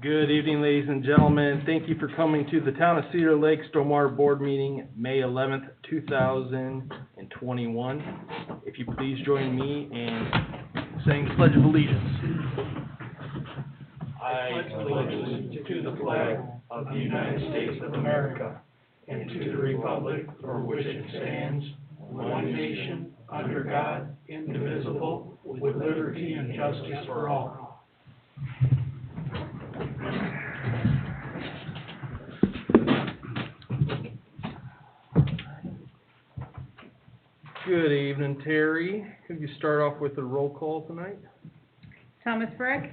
Good evening, ladies and gentlemen. Thank you for coming to the Town of Cedar Lake Stormwater Board Meeting, May 11th, 2021. If you please join me in saying the Pledge of Allegiance. I pledge allegiance to the flag of the United States of America and to the republic for which it stands, one nation, under God, indivisible, with liberty and justice for all. Good evening, Terry. Could you start off with the roll call tonight? Thomas Frick.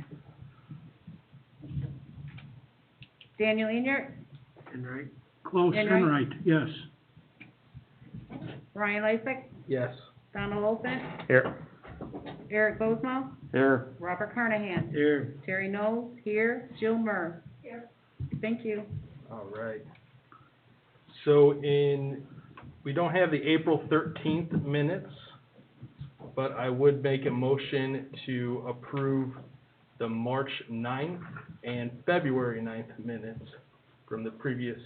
Daniel Enyart. Enright. Close, Enright. Enright, yes. Ryan Lysick. Yes. Donald Olson. Here. Eric Bosmo. Here. Robert Carnahan. Here. Terry Knowles, here. Jill Murr. Here. Thank you. All right. So we don't have the April 13th minutes, but I would make a motion to approve the March 9th and February 9th minutes from the previous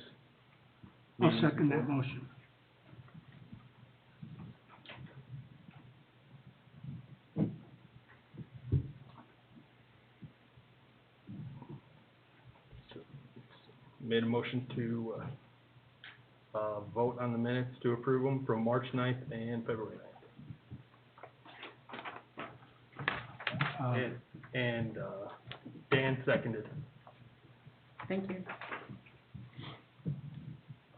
I'll meetings. second that motion. Made a motion to vote on the minutes to approve them from March 9th and February 9th. And Dan seconded. Thank you.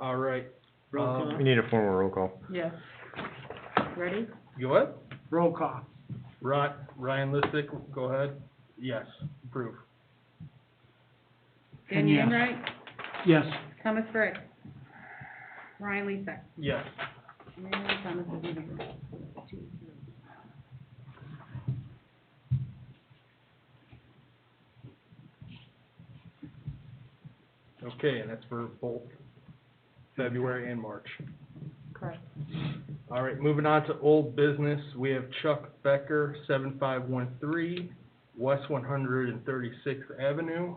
All right. Roll call. We need a formal roll call. Yes. Ready? You what? Roll call. Ryan Lissick, go ahead. Yes, approve. And Daniel yes. Enright. Yes. Thomas Frick. Ryan Lysick. Yes. And Thomas is in here. 2, 3. Okay, and that's for both February and March. Correct. All right, moving on to old business, we have Chuck Becker, 7513 West 136th Avenue.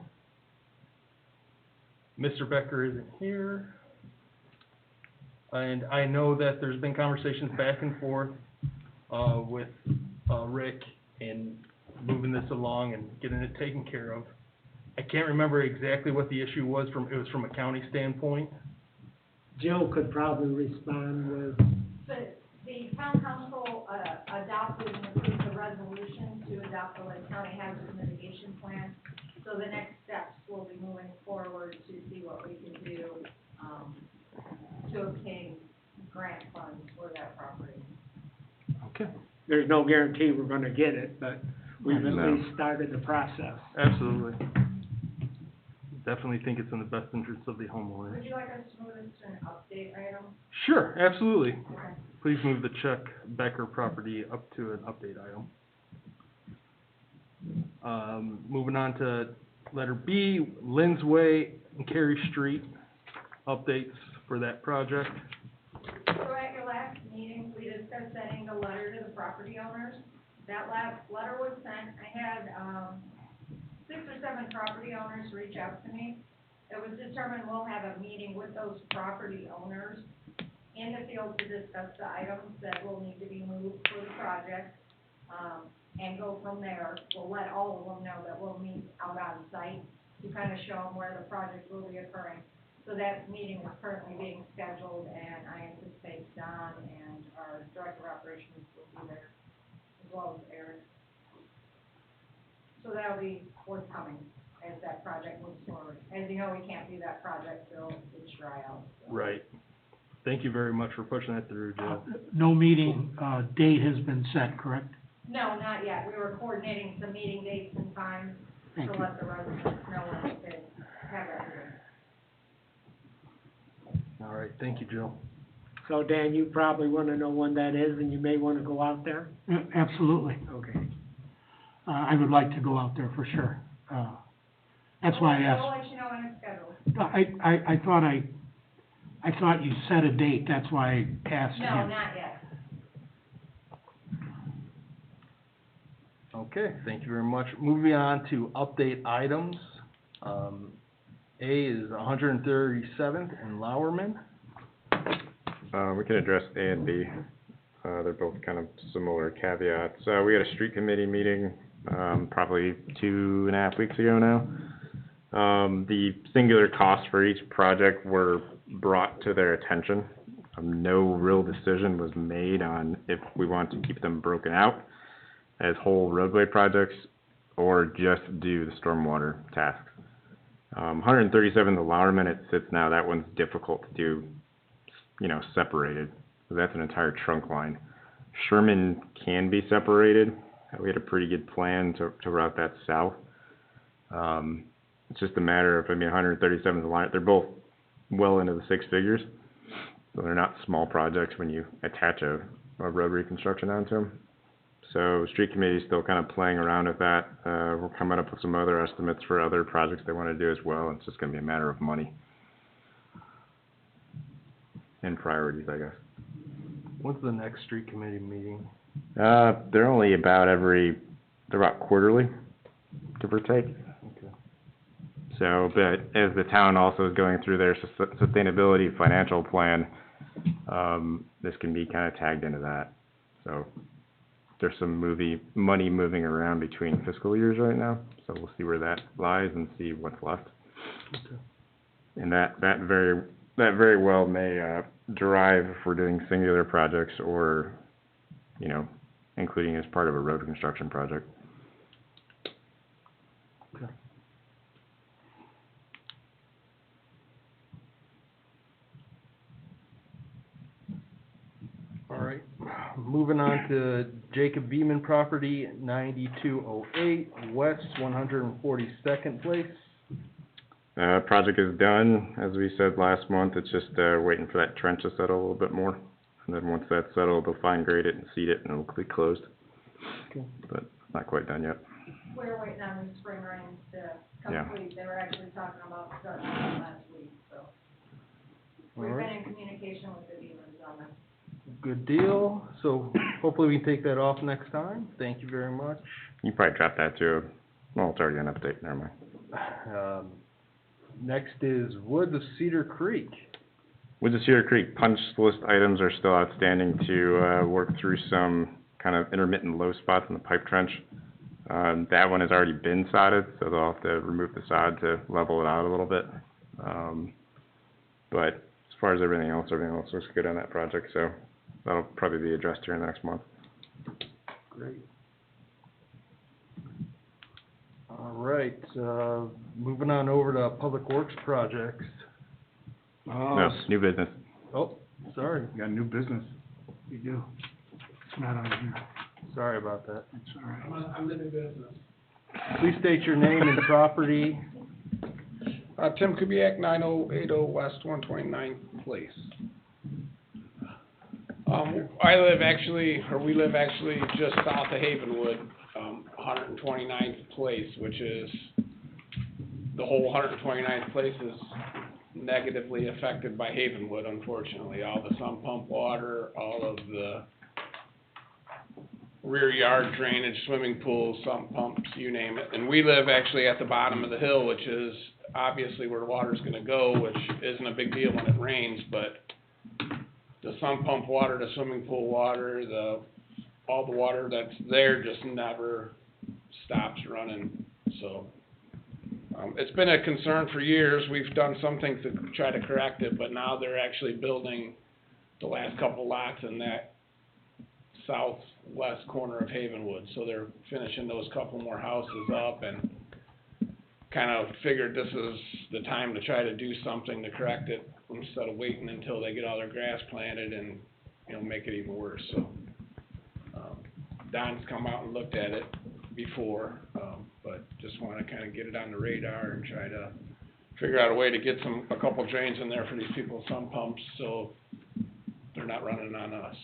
Mr. Becker isn't here. And I know that there's been conversations back and forth with Rick in moving this along and getting it taken care of. I can't remember exactly what the issue was it was from a county standpoint. Jill could probably respond with, The town council adopted and approved the resolution to adopt the Lake County Hazard Mitigation Plan. So the next steps will be moving forward to see what we can do to obtain grant funds for that property. Okay. there's no guarantee we're gonna get it, but we've at No. least started the process. Absolutely. Definitely think it's in the best interest of the homeowner. Would you like us to move this to an update item? Sure, absolutely. Okay. Please move the Chuck Becker property up to an update item. Moving on to letter B, Lynn's Way and Carey Street, updates for that project. So at your last meeting, we discussed sending a letter to the property owners. That last letter was sent. I had 6 or 7 property owners reach out to me. It was determined we'll have a meeting with those property owners in the field to discuss the items that will need to be moved for the project, and go from there. We'll let all of them know that we'll meet out on site to kind of show them where the project will be occurring. So that meeting is currently being scheduled, and I anticipate Don and our Director of Operations will be there, as well as Eric. So that'll be forthcoming as that project moves forward. As you know, we can't do that project till it's dry out. So. Right. Thank you very much for pushing that through, Jill. No meeting, date has been set, correct? No, not yet. We were coordinating some meeting dates and times Thank to you. let the residents know when they could have that meeting. All right, thank you, Jill. So Dan, you probably wanna know when that is, and you may wanna go out there? Yeah, absolutely. Okay. I would like to go out there for sure. That's why I We'll asked. let you know when it's scheduled. I thought you set a date, that's why I asked No, him. not yet. Okay, thank you very much. Moving on to update items. A is 137th and Lowerman. We can address A and B. They're both kind of similar caveats. We had a street committee meeting, probably 2.5 weeks ago now. The singular costs for each project were brought to their attention. No real decision was made on if we want to keep them broken out as whole roadway projects or just do the stormwater tasks. 137, the Lowerman, it sits now, that one's difficult to do, separated. So that's an entire trunk line. Sherman can be separated. We had a pretty good plan to route that south. It's just a matter of, 137 is a line. They're both well into the six figures. So they're not small projects when you attach a road reconstruction onto them. So street committee is still kind of playing around with that. We're coming up with some other estimates for other projects they want to do as well. It's just going to be a matter of money and priorities, I guess. When's the next street committee meeting? They're only they're about quarterly, give or take. Okay. So, but as the town also is going through their sustainability financial plan, this can be kind of tagged into that. So there's some money moving around between fiscal years right now. So we'll see where that lies and see what's left. Okay. And that very well may derive if we're doing singular projects or, including as part of a road construction project. Okay. All right, moving on to Jacob Beeman property, 9208 West 142nd Place. Project is done, as we said last month. It's just waiting for that trench to settle a little bit more. And then once that's settled, they'll fine grade it and seed it, and it'll be closed. Okay. But not quite done yet. We're waiting on the spring rains to Yeah. complete. They were actually talking about starting on last week, so. We've All been right. in communication with the demons on this. Good deal. So hopefully we can take that off next time. Thank you very much. You probably dropped that too. Well, it's already an update. Never mind. Next is Woods of Cedar Creek. With the Cedar Creek punch list items are still outstanding to work through some kind of intermittent low spots in the pipe trench. That one has already been sodded, so they'll have to remove the sod to level it out a little bit. But as far as everything else looks good on that project, so that'll probably be addressed here next month. Great. All right, moving on over to Public Works projects. No, new business. Oh, sorry, Got new business. We do. It's not on here. sorry about that. It's all right. I'm the new business. Please state your name and property. Tim Kubiak, 9080 West 129th Place. We live actually just south of Havenwood, 129th Place, which is, the whole 129th Place is negatively affected by Havenwood, unfortunately. All the sump pump water, all of the rear yard drainage, swimming pools, sump pumps, you name it. And we live actually at the bottom of the hill, which is obviously where the water's gonna go, which isn't a big deal when it rains, but the sump pump water, the swimming pool water, all the water that's there just never stops running. So, it's been a concern for years. We've done some things to try to correct it, but now they're actually building the last couple lots in that southwest corner of Havenwood. So they're finishing those couple more houses up and kind of figured this is the time to try to do something to correct it instead of waiting until they get all their grass planted and, make it even worse. So, Don's come out and looked at it before, but just want to kind of get it on the radar and try to figure out a way to get a couple drains in there for these people's sump pumps so they're not running on us.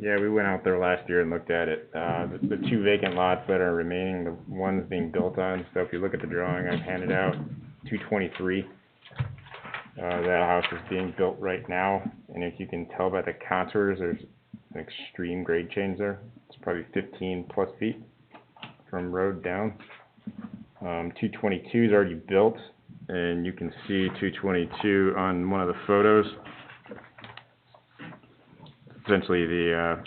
Yeah, we went out there last year and looked at it. The two vacant lots that are remaining, the ones being built on, so if you look at the drawing I've handed out, 223. That house is being built right now, and if you can tell by the contours, there's an extreme grade change there. It's probably 15 plus feet from road down. 222 is already built, and you can see 222 on one of the photos. Essentially the,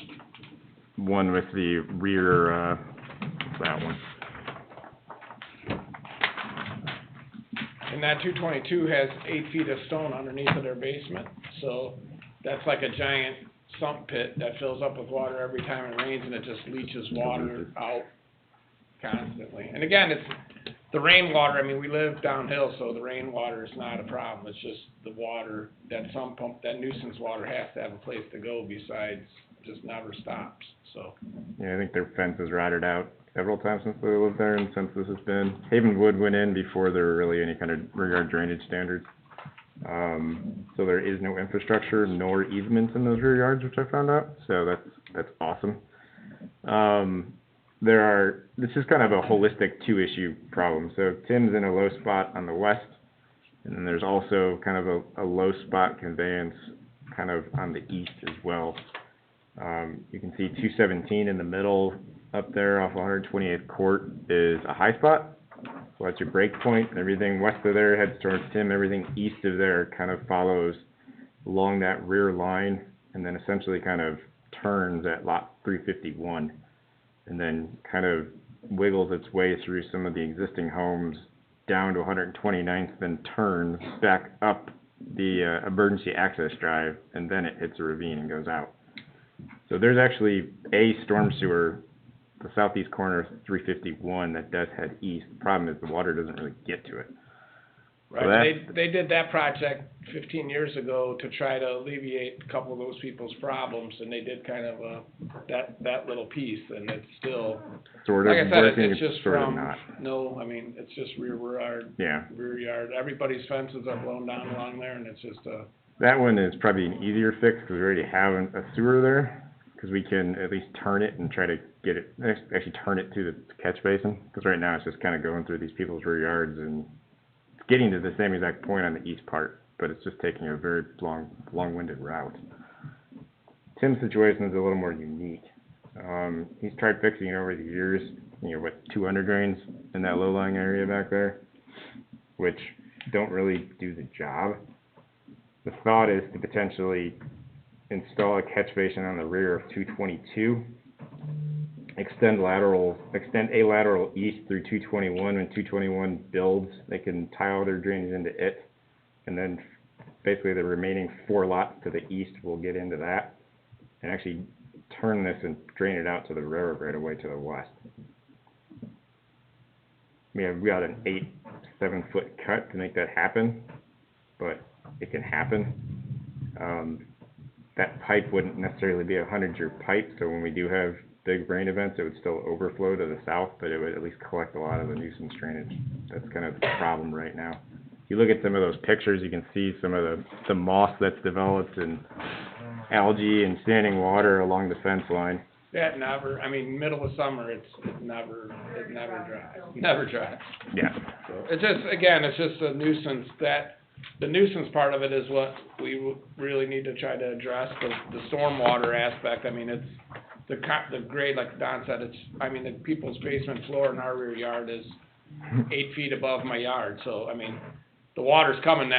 one with the rear, that one. And that 222 has 8 feet of stone underneath of their basement, so that's like a giant sump pit that fills up with water every time it rains, and it just leaches water out constantly. And again, it's the rainwater. I mean, we live downhill, so the rainwater is not a problem. It's just the water, that sump pump, that nuisance water has to have a place to go besides just never stops, so. Yeah, I think their fence is rotted out several times since they lived there, and since this has been, Havenwood went in before there were really any kind of rear yard drainage standards. So there is no infrastructure nor easements in those rear yards, which I found out, so that's awesome. This is kind of a holistic two-issue problem. So Tim's in a low spot on the west, and then there's also kind of a low spot conveyance kind of on the east as well. You can see 217 in the middle up there off 128th Court is a high spot. So that's your break point. Everything west of there heads towards Tim. Everything east of there kind of follows along that rear line and then essentially kind of turns at lot 351 and then kind of wiggles its way through some of the existing homes down to 129th, then turns back up the emergency access drive, and then it hits a ravine and goes out. So there's actually a storm sewer, the southeast corner of 351, that does head east. The problem is the water doesn't really get to it. Right, they did that project 15 years ago to try to alleviate a couple of those people's problems, and they did kind of that little piece, and it's still, Sort of like I said, working, it's just sort of from, not. No, I mean, it's just rear yard, Yeah. rear yard, everybody's fences are blown down along there, and it's just That one is probably an easier fix because we already have a sewer there, because we can at least turn it and try to get it, actually turn it to the catch basin, because right now it's just kind of going through these people's rear yards and getting to the same exact point on the east part, but it's just taking a very long-winded route. Tim's situation is a little more unique. He's tried fixing it over the years, 2 under drains in that low-lying area back there, which don't really do the job. The thought is to potentially install a catch basin on the rear of 222, extend a lateral east through 221. When 221 builds, they can tile their drainage into it, and then basically the remaining 4 lots to the east will get into that, and actually turn this and drain it out to the railroad right away to the west. We got an 8-7 foot cut to make that happen, but it can happen. That pipe wouldn't necessarily be a 100-year pipe, so when we do have big rain events, it would still overflow to the south, but it would at least collect a lot of the nuisance drainage. That's kind of the problem right now. If you look at some of those pictures, you can see some of the moss that's developed and algae and standing water along the fence line. that never, I mean, middle of summer, it never dries. Yeah. So it's just, again, it's just a nuisance the nuisance part of it is what we really need to try to address, the stormwater aspect. I mean, it's the grade, like Don said, the people's basement floor in our rear yard is 8 feet above my yard, so, I mean, the water's coming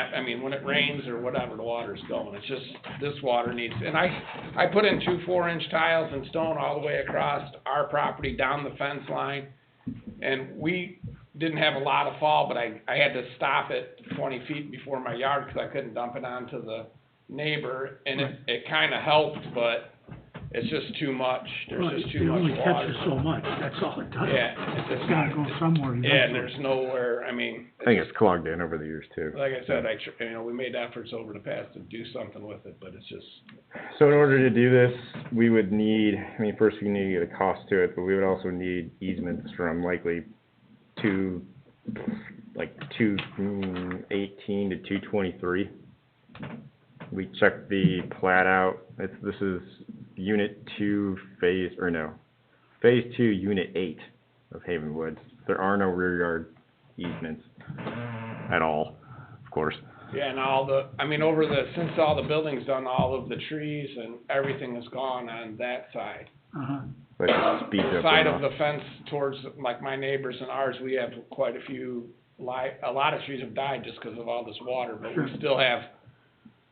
when it rains or whatever, the water's going. It's just, this water needs, and I put in 2 4-inch tiles and stone all the way across our property down the fence line, and we didn't have a lot of fall, but I had to stop it 20 feet before my yard because I couldn't dump it onto the neighbor, and it kind of helped, but it's just too much. There's just too much water. It only catches so much, that's all it does. Yeah. It's gotta go somewhere. Yeah, and there's nowhere, I think it's clogged in over the years too. like I said, we made efforts over the past to do something with it, but it's just. So in order to do this, we would need, first we need to get a cost to it, but we would also need easements from likely 218 to 223. We checked the plat out. This is Unit 2, Phase 2, Unit 8 of Havenwood. There are no rear yard easements at all, of course. Yeah, and since all the building's done, all of the trees and everything is gone on that side. Uh-huh. But it just speeds up. side of runoff. the fence towards, like, my neighbors and ours, we have quite a few a lot of trees have died just because of all this water, but we still have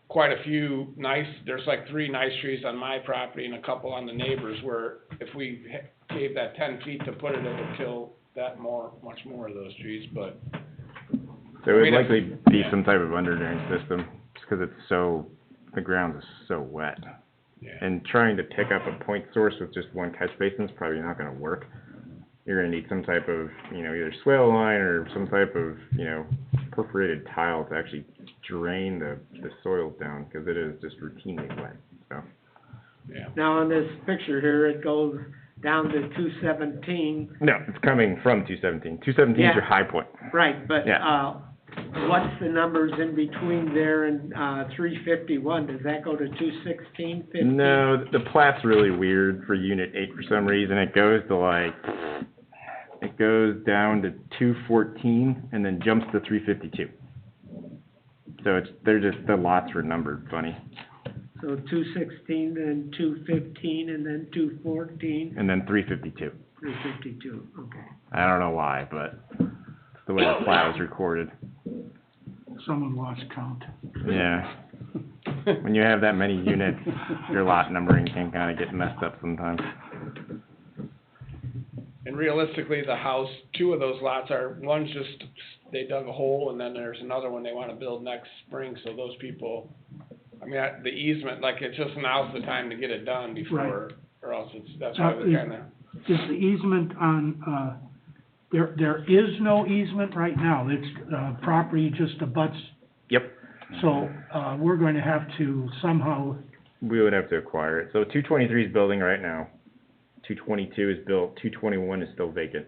quite a few nice, there's like 3 nice trees on my property and a couple on the neighbors, where if we gave that 10 feet to put it, it would kill much more of those trees, but. So it I mean, would if- likely be some type of under drain system, just because the ground is so wet. Yeah. And trying to pick up a point source with just one catch basin is probably not gonna work. You're gonna need some type of, either swale line or some type of, perforated tile to actually drain the soils down, because it is just routinely wet, so. Yeah. Now, in this picture here, it goes down to 217, No, it's coming from 217. 217 is your Yeah. high point. right, but, Yeah. what's the numbers in between there and, 351? Does that go to 216, 15? No, the plat's really weird for Unit 8 for some reason. It goes down to 214 and then jumps to 352. So the lots were numbered funny. So 216, then 215, and then 214, And then 352. 352, okay. I don't know why, but it's the way the plat was recorded. Someone lost count. Yeah. When you have that many units, your lot numbering can kind of get messed up sometimes. And realistically, the house, 2 of those lots one's just, they dug a hole, and then there's another one they wanna build next spring, so those people, the easement, like, it's just now's the time to get it done before, or else that's why we kinda. Is the easement on, there is no easement right now, it's, property just abuts, Yep. so, we're going to have to somehow, We would have to acquire it. So 223 is building right now. 222 is built, 221 is still vacant.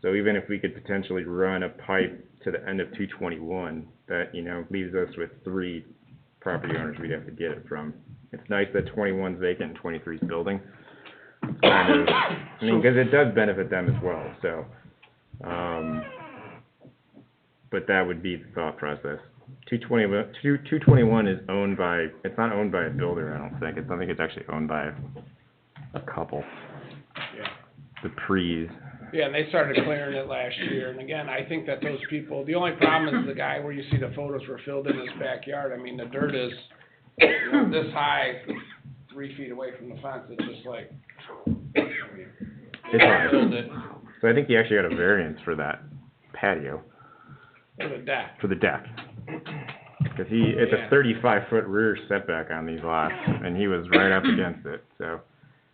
So even if we could potentially run a pipe to the end of 221, that, leaves us with 3 property owners we'd have to get it from. It's nice that 21's vacant and 23's building. It's kind of, because it does benefit them as well, so, but that would be the thought process. 221 is owned by, it's not owned by a builder, I don't think. I think it's actually owned by a couple. Yeah. The Prees. Yeah, and they started clearing it last year, and again, I think that those people, the only problem is the guy where you see the photos were filled in his backyard. The dirt is, this high, 3 feet away from the fence, it's just like, It's high. filled it So I think he actually got a variance for that patio, to the deck. for the deck. Because it's a Yeah. 35-foot rear setback on these lots, and he was right up against it, so.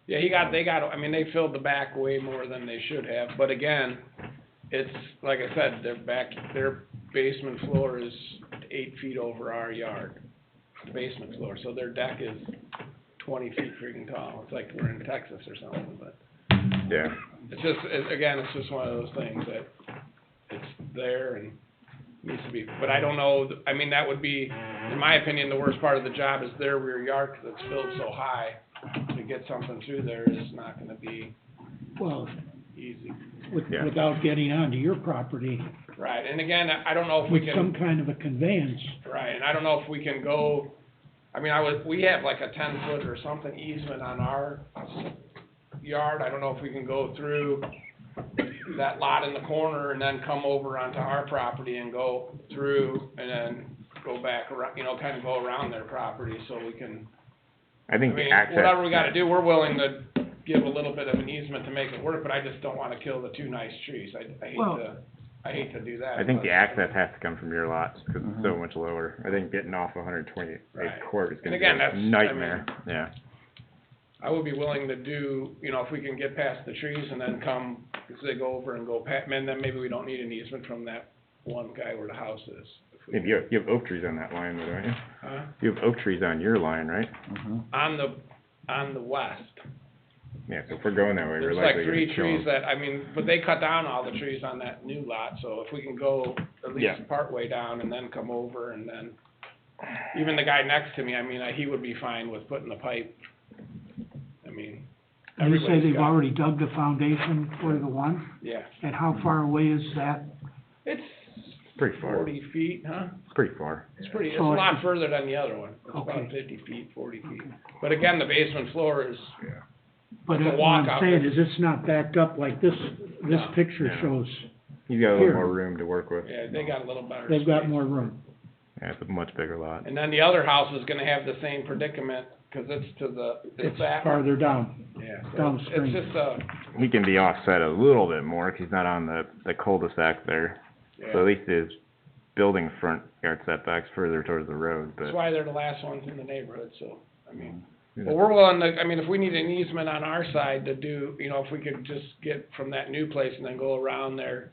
Yeah, they filled the back way more than they should have, but again, it's, like I said, their basement floor is 8 feet over our yard, basement floor, so their deck is 20 feet freaking tall. It's like we're in Texas or something, but Yeah. it's just one of those things that it's there and needs to be, but I don't know, that would be, in my opinion, the worst part of the job is their rear yard, because it's filled so high. To get something through there is not gonna be well, easy. Yeah. without getting onto your property Right, and again, I don't know if we with some can, kind of a conveyance. right, and I don't know if we can go, we have like a 10-foot or something easement on our yard. I don't know if we can go through that lot in the corner and then come over onto our property and go through and then go back around, kind of go around their property so we can, I think the access. whatever we gotta do, we're willing to give a little bit of an easement to make it work, but I just don't wanna kill the 2 nice trees. I hate to do that. I think the but- access has to come from your lots, because it's so much lower. I think getting off 128 Right. Court is And gonna be again, a that's- nightmare, yeah. I would be willing to do, if we can get past the trees and then come, because they go over and go past, and then maybe we don't need an easement from that one guy where the house is. If we- You have oak trees on that line, though, don't you? Huh? You have oak trees on your line, right? On the west. Yeah, so if we're going that way, we're There's like likely 3 gonna kill trees 'em. that, but they cut down all the trees on that new lot, so if we can go at Yeah. least part way down and then come over and then, even the guy next to me, he would be fine with putting the pipe. And you say everybody's they've got- already dug the foundation for the one, Yeah, and how far away is that? it's Pretty far, 40 feet, huh? it's pretty far. It's a So lot it's- further than the other one. It's Okay. about 50 feet, 40 feet. But again, the basement floor is But The that's what I'm walkout saying, is- is it's not backed up like this No. picture No. shows. You've got a Here. little more room to work with. Yeah, they got a little better They've got space. more room. Yeah, it's a much bigger lot. And then the other house is gonna have the same predicament, cause it's to the, It's that, farther down. yeah, so downstream. it's just He can be offset a little bit more, 'cause he's not on the cul-de-sac there. So at yeah. least his building front yard setback's further towards the road, That's but. why they're the last ones in the neighborhood, so, I mean, Yeah. but we're willing to, I mean, if we need an easement on our side to do, you know, if we could just get from that new place and then go around there.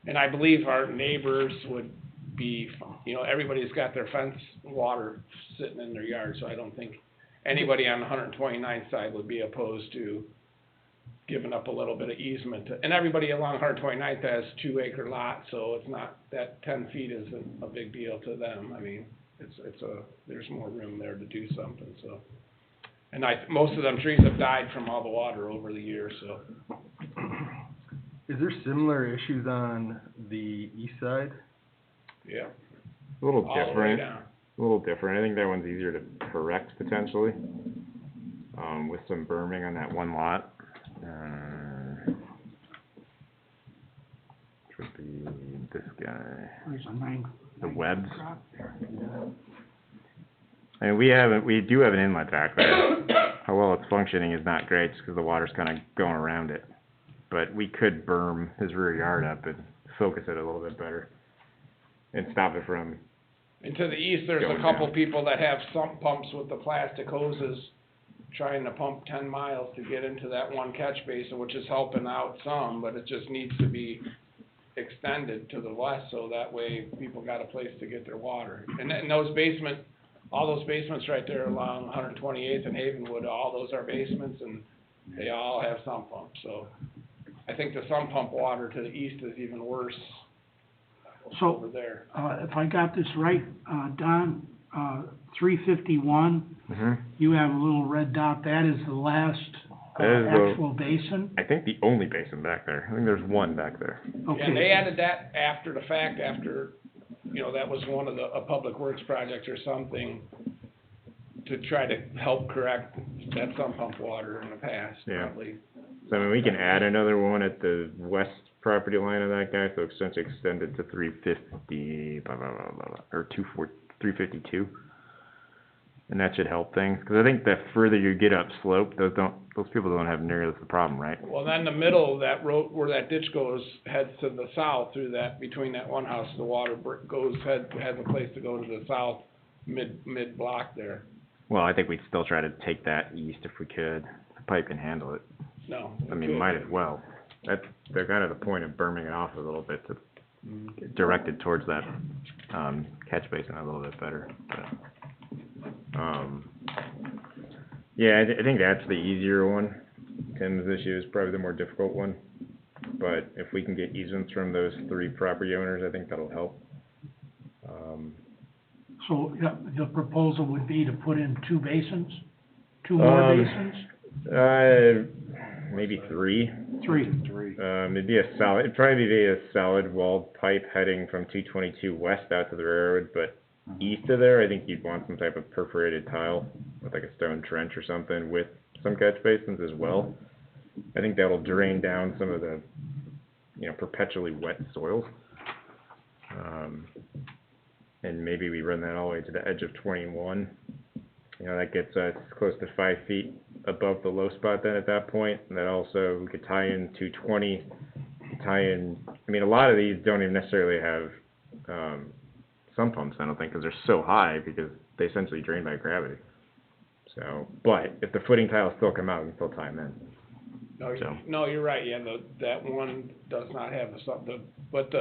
And I believe our neighbors would be, you know, everybody's got their fence water sitting in their yard, so I don't think anybody on the 129th side would be opposed to giving up a little bit of easement to, and everybody along 129th has 2-acre lots, so it's not, that 10 feet isn't a big deal to them. I mean, there's more room there to do something, so. And most of them trees have died from all the water over the years, so. Is there similar issues on the east side? Yeah, A little all the way different, down. a little different. I think that one's easier to correct potentially, with some berming on that one lot. Which would be this guy, There's a 9. the Webbs. I mean, we do have an inlet back there. How well it's functioning is not great, just 'cause the water's kinda going around it. But we could berm his rear yard up and focus it a little bit better, and stop it from, And to the east, there's a Going couple down. people that have sump pumps with the plastic hoses trying to pump 10 miles to get into that one catch basin, which is helping out some, but it just needs to be extended to the west, so that way people got a place to get their water. And all those basements right there along 128th and Havenwood, all those are basements, and they all have sump pumps, so. I think the sump pump water to the east is even worse So, over there. if I got this right, Don, 351, you have a little red dot, that is the last, That is the- actual basin? I think the only basin back there. I think there's one back there. Okay. And they added that after the fact, after, you know, that was one of a public works project or something to try to help correct that sump pump water in the past, Yeah. probably. So I mean, we can add another one at the west property line of that guy, so essentially extend it to 350, blah, blah, blah, blah, blah, or 352. And that should help things, 'cause I think the further you get up slope, those people don't have nearly the problem, right? Well, then the middle of that road, where that ditch goes, heads to the south through that, between that one house, the water has a place to go to the south, mid-block there. Well, I think we'd still try to take that east if we could. The pipe can handle it. No. I mean, might as well. They're kind of the point of berming it off a little bit to direct it towards that, catch basin a little bit better, but, yeah, I think that's the easier one. Tim's issue is probably the more difficult one, but if we can get easements from those 3 property owners, I think that'll help. So, yeah, the proposal would be to put in 2 basins? 2 more basins? Maybe 3. 3? It'd probably be a solid walled pipe heading from 222 west out to the railroad, but east of there, I think you'd want some type of perforated tile with like a stone trench or something with some catch basins as well. I think that'll drain down some of the, perpetually wet soils. And maybe we run that all the way to the edge of 21. That gets us close to 5 feet above the low spot then at that point. And that also, we could tie in 220, a lot of these don't even necessarily have, sump pumps, I don't think, because they're so high, because they essentially drain by gravity. So, but if the footing tiles still come out, we can still tie them in. No, you're right, yeah, that one does not have a sump, but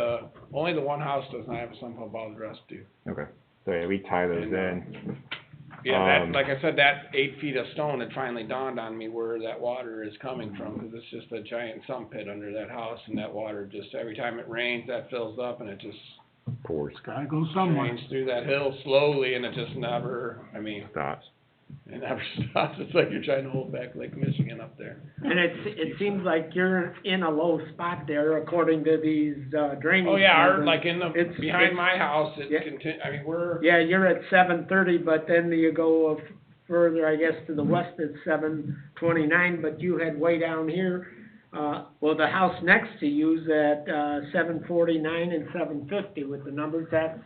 only the one house does not have a sump pump, all the rest do. Okay, so yeah, we tie those in. Yeah, like I said, that 8 feet of stone, it finally dawned on me where that water is coming from, because it's just a giant sump pit under that house, and that water just, every time it rains, that fills up, and it just Pours. Gotta go somewhere. drains through that hill slowly, and it just never, Stops. it never stops. It's like you're trying to hold back Lake Michigan up there. And it seems like you're in a low spot there according to these, drainage. Oh, yeah, patterns. like It's- behind my house, yeah. we're, Yeah, you're at 730, but then you go further, I guess, to the west it's 729, but you had way down here, well, the house next to you's at, 749 and 750 with the numbers, that's,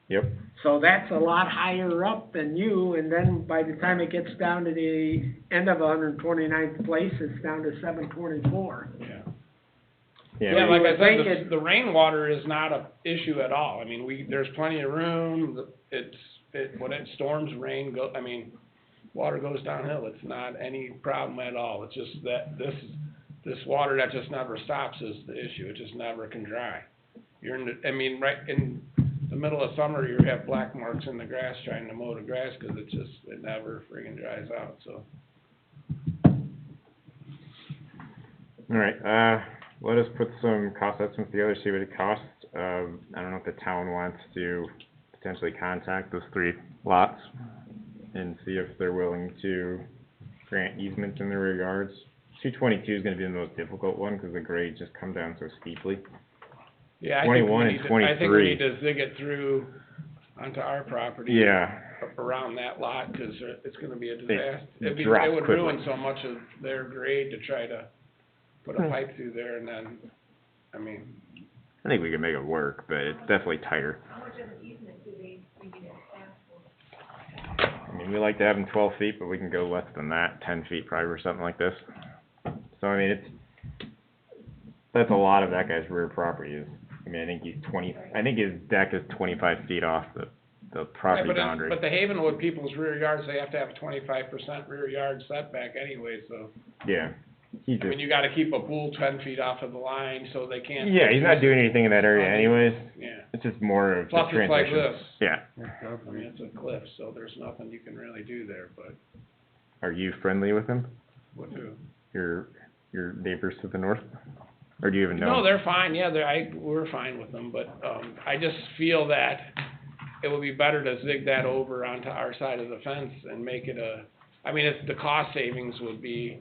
Yep. so that's a lot higher up than you, and then by the time it gets down to the end of 129th place, it's down to 724. Yeah. Yeah, Yeah, we- like I would think said, the rainwater is not a issue at all. I mean, there's plenty of room, when it storms, rain water goes downhill. It's not any problem at all. It's just that this water that just never stops is the issue. It just never can dry. Right in the middle of summer, you have black marks in the grass trying to mow the grass, cause it never friggin' dries out, so. All right, let us put some cost estimates together, see what it costs. I don't know if the town wants to potentially contact those 3 lots and see if they're willing to grant easements in their regards. 222 is gonna be the most difficult one, cause the grades just come down so steeply. Yeah, I think 21 we and need to, I think we 23. need to dig it through onto our property. Yeah, Up around that lot, cause it's gonna be a They disaster. drop It would quickly. ruin so much of their grade to try to put a pipe through there and then, I think we can make it work, but it's definitely tighter. How much of an easement do they ask for? I mean, we like to have them 12 feet, but we can go less than that, 10 feet probably or something like this. So, I mean, that's a lot of that guy's rear property is, I think his deck is 25 feet off the property boundary. But the Havenwood people's rear yards, they have to have a 25% rear yard setback anyway, so. Yeah, he's just, You gotta keep a pool 10 feet off of the line, so they can't. yeah, he's not doing anything in that area anyways. Yeah, It's just more of the plus it's like transition. this, Yeah. it's a cliff, so there's nothing you can really do there, but Are you friendly with him? what do? Your neighbors to the north? Or do you even know? No, they're fine, yeah, we're fine with them, but, I just feel that it would be better to zig that over onto our side of the fence and make it it's, the cost savings would be,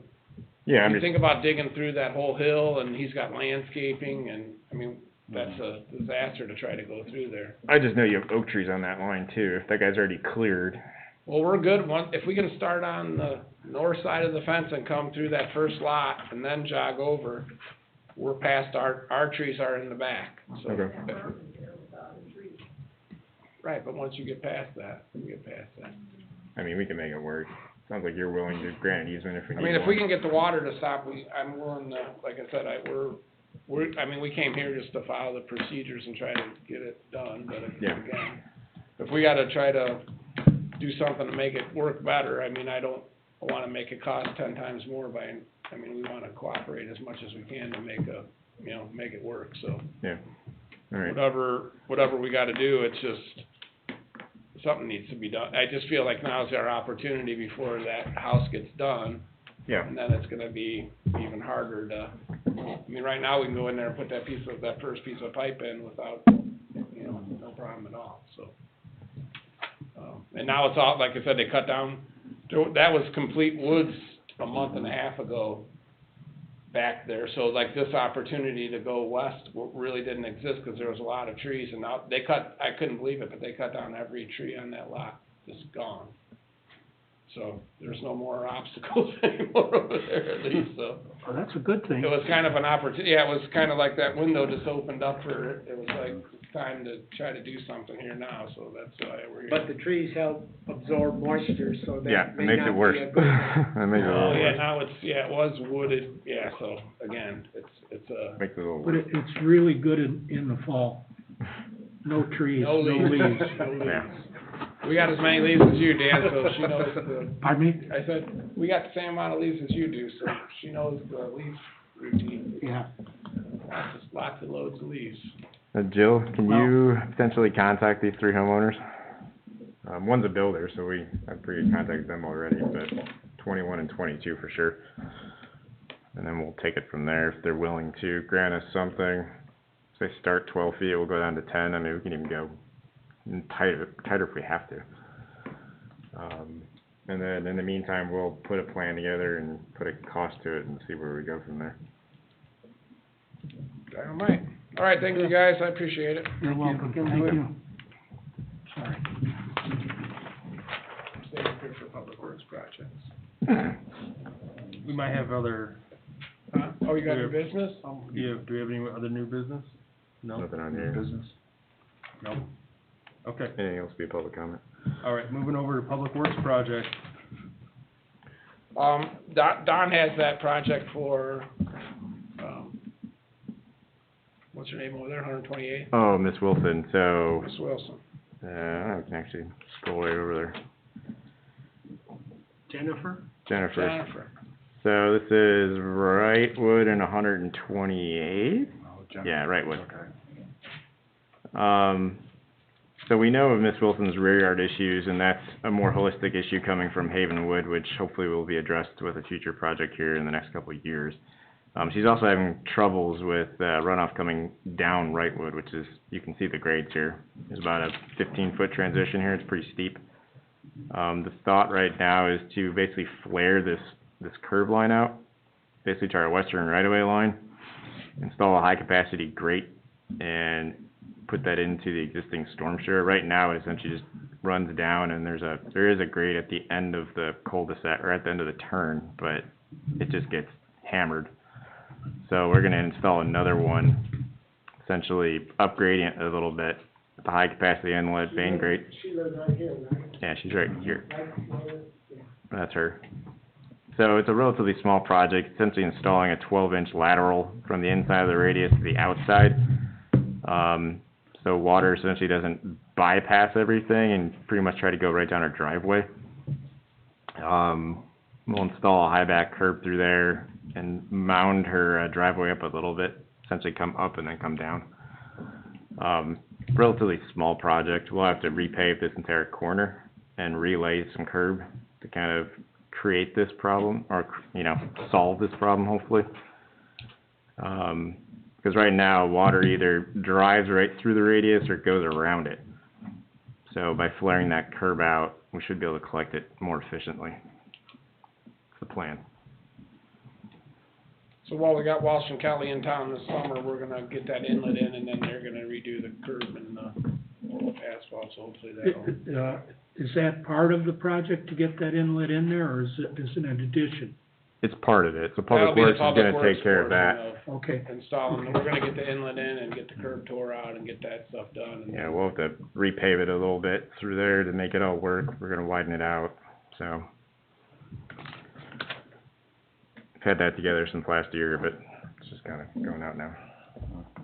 Yeah, you think about digging through that whole hill, and he's got landscaping, and, that's a disaster to try to go through there. I just know you have oak trees on that line too, if that guy's already cleared. Well, we're good, if we can start on the north side of the fence and come through that first lot, and then jog over, we're past, our trees are in the back, so. Okay. Right, but once you get past that, I mean, we can make it work. Sounds like you're willing to grant an easement if we need one. if we can get the water to stop, I'm willing to, like I said, we came here just to follow the procedures and try to get it done, but Yeah. again, if we gotta try to do something to make it work better, I don't wanna make it cost 10 times more we wanna cooperate as much as we can to make it work, so. Yeah, all right. Whatever we gotta do, it's just, something needs to be done. I just feel like now's our opportunity before that house gets done. Yeah, And then it's gonna be even harder to, right now we can go in there and put that first piece of pipe in without, no problem at all, so. And now it's all, like I said, they cut down, that was complete woods a month and a half ago back there, so like this opportunity to go west really didn't exist, cause there was a lot of trees, and now I couldn't believe it, but they cut down every tree on that lot, just gone. So, there's no more obstacles anymore over there at least, so. Well, that's a good thing. It was kind of an opportunity, yeah, it was kind of like that window just opened up it was like, it's time to try to do something here now, so that's why we're here. But the trees help absorb moisture, so yeah, that it may makes not it be worse. a good thing. That makes it a Oh, little yeah, worse. now it was wooded, yeah, so, again, it's Makes it a little But worse. it's really good in the fall. No trees, no no leaves, leaves. no leaves. Yeah. We got as many leaves as you, Dan, so she knows Pardon me? I said, we got the same amount of leaves as you do, so she knows the leaf routine. Yeah. Lots of loads of leaves. Jill, can you potentially contact these 3 homeowners? One's a builder, so I've contacted them already, but 21 and 22 for sure. And then we'll take it from there. If they're willing to grant us something, if they start 12 feet, we'll go down to 10. We can even go tighter if we have to. And then in the meantime, we'll put a plan together and put a cost to it and see where we go from there. All right, thank you guys, I appreciate it. You're welcome. Thank you. Sorry. Stay up here for Public Works project. We might have other, Oh, you got your business? do we have any other new business? No? Nothing on here. No. Okay, Anything else be public comment? all right, moving over to Public Works project. Don has that project for, what's her name over there, 128? Oh, Miss Wilson, so, Miss Wilson. I can actually scroll right over there. Jennifer? Jennifer. Jennifer. So this is Wrightwood and 128th? Yeah, Wrightwood. So we know of Miss Wilson's rear yard issues, and that's a more holistic issue coming from Havenwood, which hopefully will be addressed with a future project here in the next couple of years. She's also having troubles with, runoff coming down Wrightwood, which is, you can see the grades here. There's about a 15-foot transition here, it's pretty steep. The thought right now is to basically flare this curb line out, basically to our western right-of-way line, install a high-capacity grate, and put that into the existing storm sewer. Right now, it essentially just runs down, and there is a grate at the end of the cul-de-sac, or at the end of the turn, but it just gets hammered. So we're gonna install another one, essentially upgrading it a little bit, with the high-capacity inlet vane grate. She lives right here, right? Yeah, she's right here. Yeah. That's her. So it's a relatively small project, essentially installing a 12-inch lateral from the inside of the radius to the outside. So water essentially doesn't bypass everything and pretty much try to go right down our driveway. We'll install a high back curb through there and mound her driveway up a little bit, essentially come up and then come down. Relatively small project. We'll have to repave this entire corner and relay some curb to kind of create this problem, or, you know, solve this problem, hopefully. Because right now, water either drives right through the radius or goes around it. So by flaring that curb out, we should be able to collect it more efficiently. That's the plan. So while we got Walsh and Kelly in town this summer, we're gonna get that inlet in, and then they're gonna redo the curb and asphalt, so hopefully that'll. Is that part of the project to get that inlet in there, or is it an addition? It's part of it, so That'll Public be the Works is Public gonna Works take care of that. portion Okay. of Installing, and we're gonna get the inlet in and get the curb tore out and get that stuff done. And Yeah, we'll have to repave it a little bit through there to make it all work. We're gonna widen it out, so. I've had that together since last year, but it's just kinda going out now.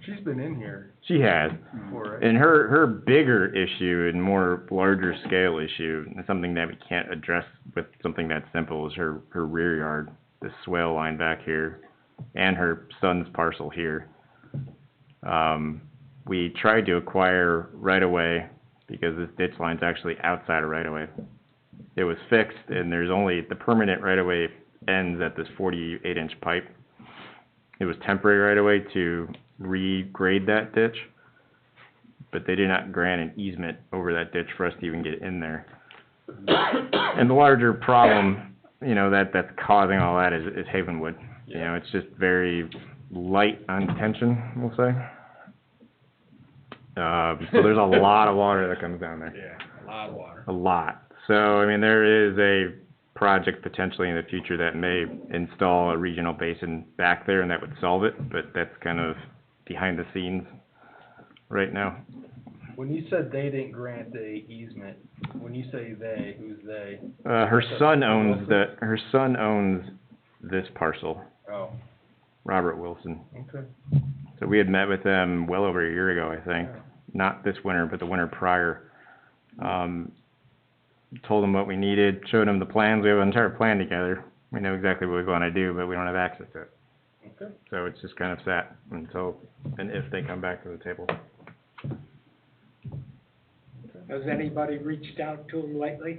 She's been in here She has, before, right? and her bigger issue and more larger scale issue, and something that we can't address with something that simple, is her rear yard, the swale line back here, and her son's parcel here. We tried to acquire right of way because this ditch line's actually outside of right of way. It was fixed, and there's only, the permanent right of way ends at this 48-inch pipe. It was temporary right of way to regrade that ditch, but they did not grant an easement over that ditch for us to even get in there. And the larger problem, you know, that's causing all that is Havenwood. You know, it's just very light on tension, we'll say. So there's a lot of water that comes down there. Yeah, a lot of water. A lot. So, I mean, there is a project potentially in the future that may install a regional basin back there, and that would solve it, but that's kind of behind the scenes right now. When you said they didn't grant the easement, when you say they, who's they? Her son owns this parcel, Oh, Robert Wilson. okay. So we had met with them well over a year ago, I think. Not this winter, but the winter prior. Told them what we needed, showed them the plans. We have an entire plan together. We know exactly what we want to do, but we don't have access to it. Okay. So it's just kind of sat until, and if they come back to the table. Has anybody reached out to him lately?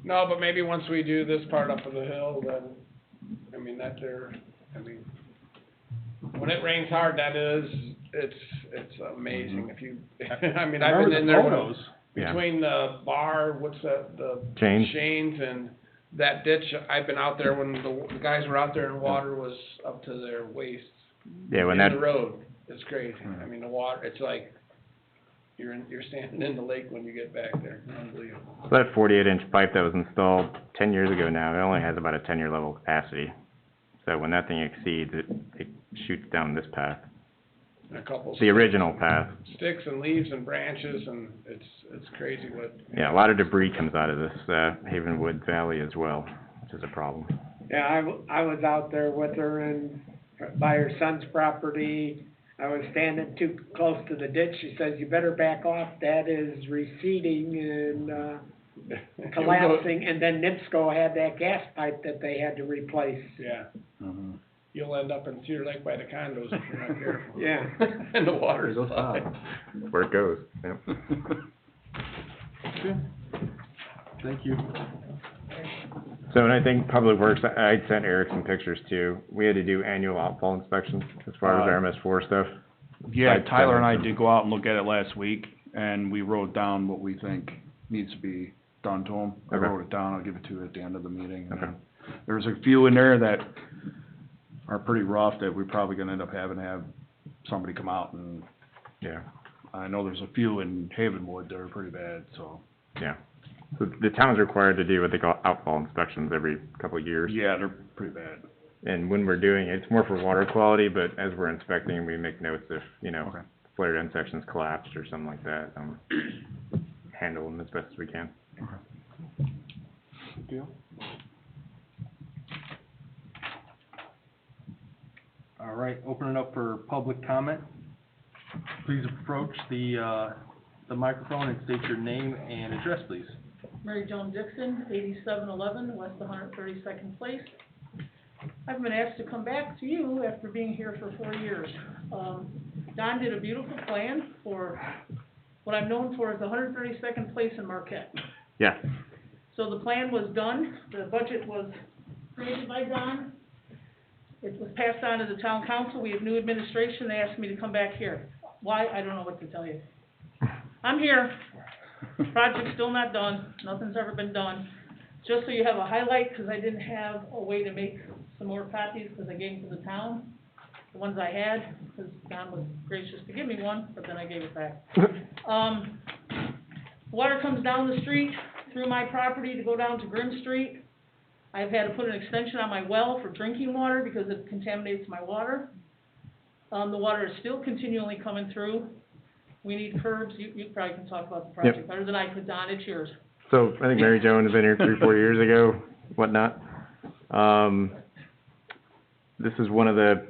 No, but maybe once we do this part up of the hill, then, I mean, when it rains hard, it's amazing if you, I mean, I've been in there. Photos. Yeah. Between the bar, what's that, the Shane's. and that ditch, I've been out there when the guys were out there and water was up to their waists. Yeah, when In that, the road, it's crazy. I mean, the water, it's like, you're standing in the lake when you get back there, unbelievable. So that 48-inch pipe that was installed 10 years ago now, it only has about a 10-year level capacity. So when that thing exceeds, it shoots down this path, And a couple. the original path. Sticks and leaves and branches, and it's crazy what. Yeah, a lot of debris comes out of this, Havenwood Valley as well, which is a problem. Yeah, I was out there with her and by her son's property. I was standing too close to the ditch. She says, "You better back off. That is receding and collapsing." And then NIPSCO had that gas pipe that they had to replace. Yeah, Mhm. you'll end up in Cedar Lake by the condos if you're not careful. Yeah. And the water's Goes high. high. Where it goes, yep. Okay. Thank you. So, and I think Public Works, I sent Eric some pictures too. We had to do annual outfall inspections as far as our MS4 stuff. Yeah, I'd Tyler and I send them. did go out and look at it last week, and we wrote down what we think needs to be done to them. I Okay. wrote it down, I'll give it to you at the end of the meeting. And Okay. then there's a few in there that are pretty rough that we're probably gonna end up having to have somebody come out, and Yeah, I know there's a few in Havenwood that are pretty bad, so. yeah. So the town's required to do what they call outfall inspections every couple of years. Yeah, they're pretty bad. And when we're doing it, it's more for water quality, but as we're inspecting, we make notes if, Okay. flared end sections collapsed or something like that. Handle them as best as we can. Good deal. All right, open it up for public comment. Please approach the microphone and state your name and address, please. Mary Joan Dixon, 8711 West 132nd Place. I've been asked to come back to you after being here for 4 years. Don did a beautiful plan for what I'm known for as the 132nd Place in Marquette. Yeah, So the plan was done, the budget was created by Don. It was passed on to the town council, we have new administration, they asked me to come back here. Why, I don't know what to tell you. I'm here, project's still not done, nothing's ever been done. Just so you have a highlight, because I didn't have a way to make some more copies, because I gave them to the town, the ones I had, because Don was gracious to give me one, but then I gave it back. Water comes down the street through my property to go down to Grimm Street. I've had to put an extension on my well for drinking water because it contaminates my water. The water is still continually coming through. We need curbs. You probably can talk about the project better than I could, Don. It's yours. so I think Mary Jo has been here 3-4 years ago, whatnot. This is one of the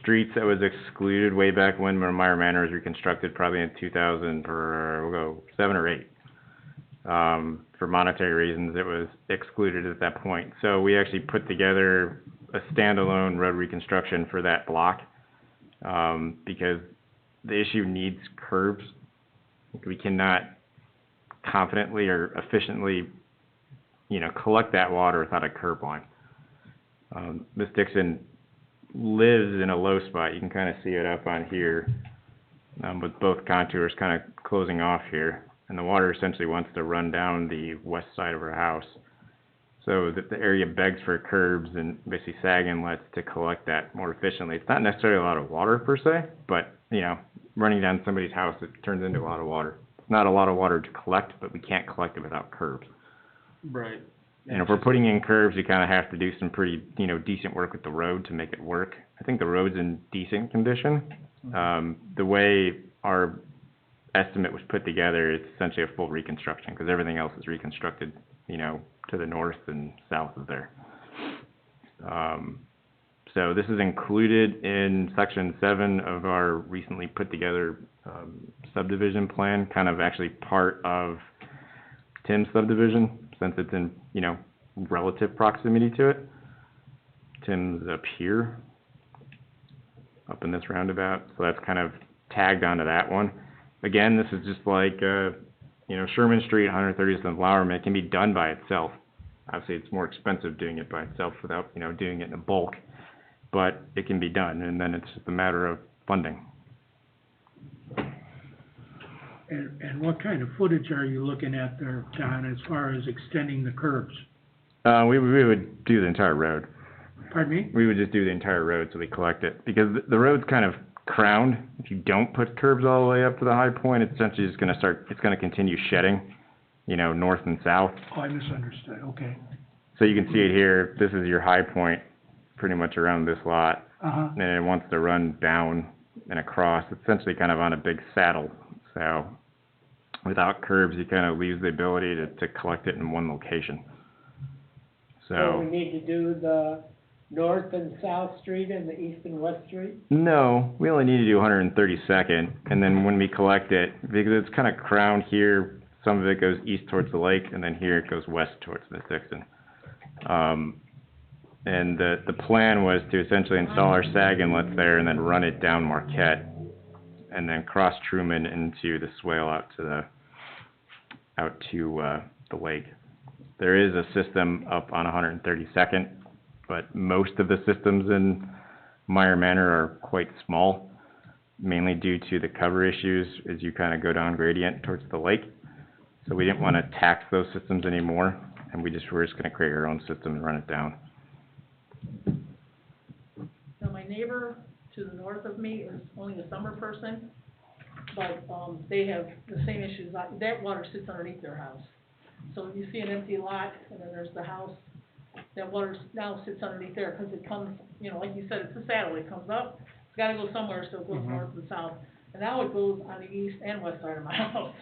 streets that was excluded way back when Meyer Manor was reconstructed, probably in 2000 for, we'll go 7 or 8. For monetary reasons, it was excluded at that point. So we actually put together a standalone road reconstruction for that block, because the issue needs curbs. We cannot confidently or efficiently, collect that water without a curb line. Ms. Dixon lives in a low spot. You can kind of see it up on here, with both contours kind of closing off here. And the water essentially wants to run down the west side of her house. So the area begs for curbs and basically sag inlets to collect that more efficiently. It's not necessarily a lot of water per se, but, running down somebody's house, it turns into a lot of water. It's not a lot of water to collect, but we can't collect it without curbs. Right. And if we're putting in curbs, you kind of have to do some pretty, decent work with the road to make it work. I think the road's in decent condition. The way our estimate was put together, it's essentially a full reconstruction, because everything else is reconstructed, to the north and south of there. So this is included in section 7 of our recently put together, subdivision plan, kind of actually part of Tim's subdivision, since it's in, relative proximity to it. Tim's up here, up in this roundabout, so that's kind of tagged onto that one. Again, this is just like, Sherman Street, 130th and Flowerman. It can be done by itself. Obviously, it's more expensive doing it by itself without, doing it in a bulk, but it can be done, and then it's just a matter of funding. And what kind of footage are you looking at there, Don, as far as extending the curbs? We would do the entire road. Pardon me? We would just do the entire road so we collect it, because the road's kind of crowned. If you don't put curbs all the way up to the high point, it's essentially just it's gonna continue shedding, you know, north and south. Oh, I misunderstood, okay. So you can see it here, this is your high point, pretty much around this lot. Uh-huh, And it wants to run down and across, it's essentially kind of on a big saddle. So without curbs, you kind of lose the ability to collect it in one location. So we So, need to do the north and south street and the east and west street? no, we only need to do 132nd, and then when we collect it, because it's kind of crowned here, some of it goes east towards the lake, and then here it goes west towards Miss Dixon. And the plan was to essentially install our sag inlets there and then run it down Marquette, and then cross Truman into the swale out to the lake. There is a system up on 132nd, but most of the systems in Meyer Manor are quite small, mainly due to the cover issues as you kind of go down gradient towards the lake. So we didn't want to tax those systems anymore, and we're just gonna create our own system and run it down. Now, my neighbor to the north of me is only a summer person, but, they have the same issues. That water sits underneath their house. So you see an empty lot, and then there's the house, that water now sits underneath there, because it comes, you know, like you said, it's a saddle, it comes up, it's gotta go somewhere, so it goes north and south. And now it goes on the east and west side of my house.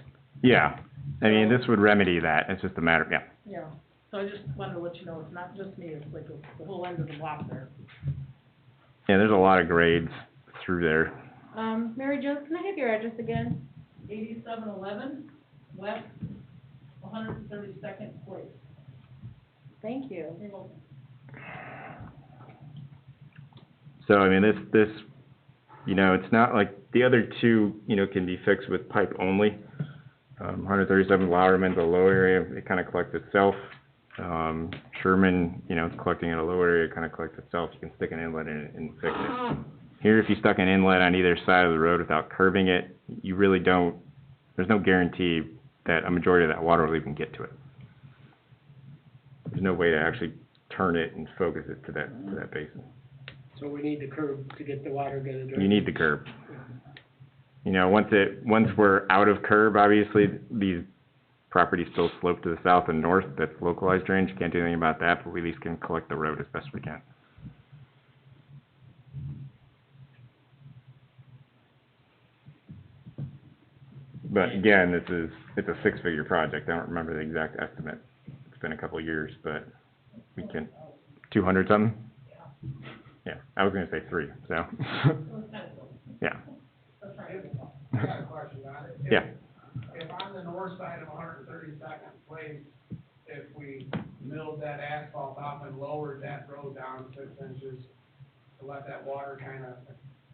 Yeah, I mean, this would remedy that, it's just a matter, yeah. Yeah, so I just wanted to let you know, it's not just me, it's like the whole end of the block there. Yeah, there's a lot of grades through there. Mary Jo, can I have your address again? 8711 West 132nd Place. Thank you. You're welcome. So, I mean, this, you know, it's not like, the other two, you know, can be fixed with pipe only. 137 Lowerman's a low area, it kind of collects itself. Sherman, you know, it's collecting in a low area, it kind of collects itself, you can stick an inlet in it and fix it. Here, if you stuck an inlet on either side of the road without curbing it, you really don't, there's no guarantee that a majority of that water will even get to it. There's no way to actually turn it and focus it to that basin. So we need the curb to get the water to the drain. You need the curb. You know, once we're out of curb, obviously, these properties still slope to the south and north, that's localized drainage, can't do anything about that, but we at least can collect the road as best we can. But again, it's a six-figure project, I don't remember the exact estimate, it's been a couple of years, but we can, 200 something? Yeah, I was gonna say 3, so, yeah. I got a question on it. Yeah. If on the north side of 132nd Place, if we milled that asphalt off and lowered that road down 6 inches to let that water kind of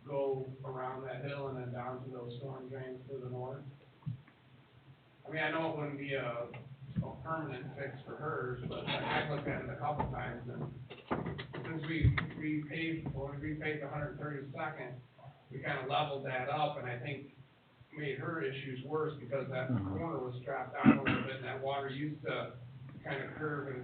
go around that hill and then down to those storm drains to the north? I mean, I know it wouldn't be a permanent fix for hers, but I've looked at it a couple times, and since we repaved 132nd, we kind of leveled that up, and I think made her issues worse because that corner was dropped down a little bit, and that water used to kind of curve and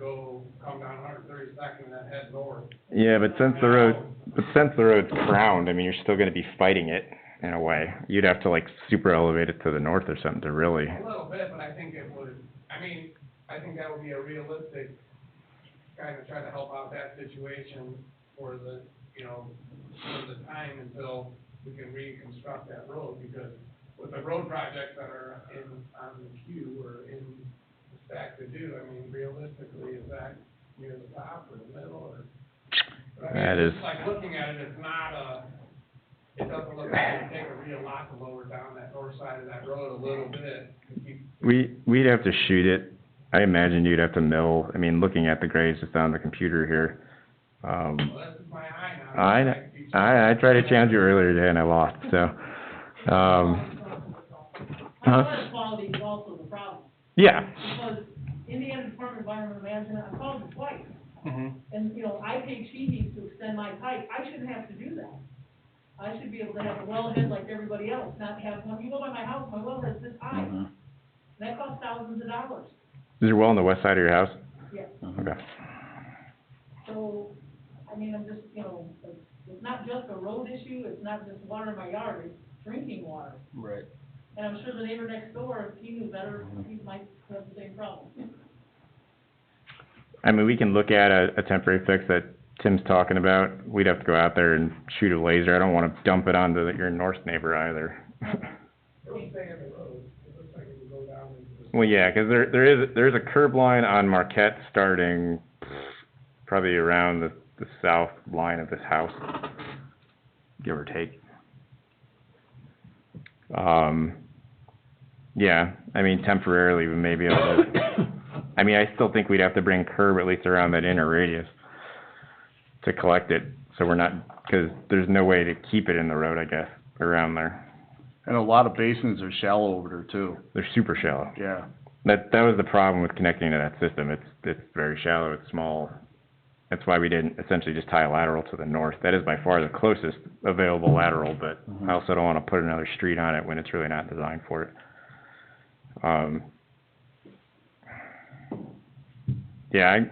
come down 132nd and then head north. Yeah, but since the road's crowned, I mean, you're still gonna be fighting it in a way. You'd have to like super elevate it to the north or something to really. A little bit, but I think it would, I think that would be a realistic, kind of try to help out that situation for the, for the time until we can reconstruct that road, because with the road projects that are on the queue or in the stack to do, realistically, is that near the top or the middle, or? But That is- it's like looking at it, it's not it doesn't look like it would take a real lot to lower down that north side of that road a little bit to keep. We'd have to shoot it. I imagine you'd have to mill, looking at the grades just on the computer here. Well, this is my eye now. I tried to challenge you earlier today and I lost, so, Water quality is also the problem, yeah. because Indiana Department of Environmental Management, I called them twice. Mhm. And, I paid Sheehy's to extend my pipe, I shouldn't have to do that. I should be able to have a wellhead like everybody else, not have, when you go by my house, my wellhead's this high. That costs thousands of dollars. Is your well on the west side of your house? Yeah. Okay. So, I'm just, it's not just a road issue, it's not just water in my yard, it's drinking water. Right. And I'm sure the neighbor next door, if he knew better, he might have the same problem. I mean, we can look at a temporary fix that Tim's talking about. We'd have to go out there and shoot a laser. I don't wanna dump it onto your north neighbor either. Well, yeah, 'cause there is a curb line on Marquette starting probably around the south line of this house, give or take. Yeah, I mean, temporarily, we may be able to, I mean, I still think we'd have to bring curb at least around that inner radius to collect it, so we're not, 'cause there's no way to keep it in the road, I guess, around there. And a lot of basins are shallow over there too. They're super shallow. Yeah. That was the problem with connecting to that system. It's very shallow, it's small. That's why we didn't essentially just tie a lateral to the north. That is by far the closest available lateral, but I also don't wanna put another street on it when it's really not designed for it. Yeah,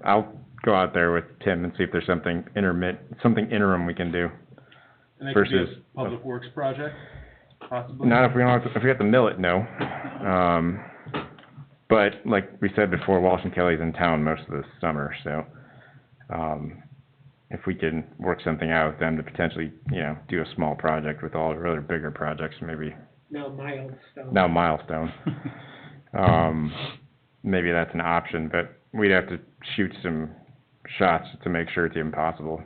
I'll go out there with Tim and see if there's something interim we can do. And that could be a Versus- public works project, possibly? Not if we don't, if we have to mill it, no. But like we said before, Walsh and Kelly's in town most of the summer, so, if we can work something out with them to potentially, do a small project with all our other bigger projects, maybe, Now Milestone. now Milestone. Maybe that's an option, but we'd have to shoot some shots to make sure it's even possible.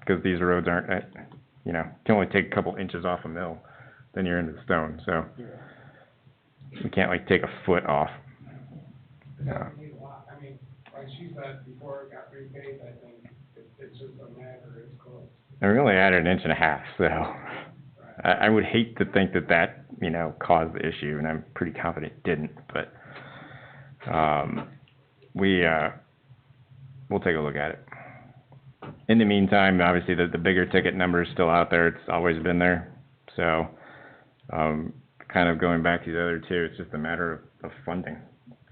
'Cause these roads aren't, can only take a couple inches off a mill, then you're into the stone, so. We can't like take a foot off. Yeah. I mean, like she said, before it got repaid, I think it's just a matter, it's close. And we only added 1.5 inches, so. I would hate to think that, caused the issue, and I'm pretty confident it didn't, but, we'll take a look at it. In the meantime, obviously, the bigger ticket number is still out there, it's always been there, so, kind of going back to the other two, it's just a matter of funding.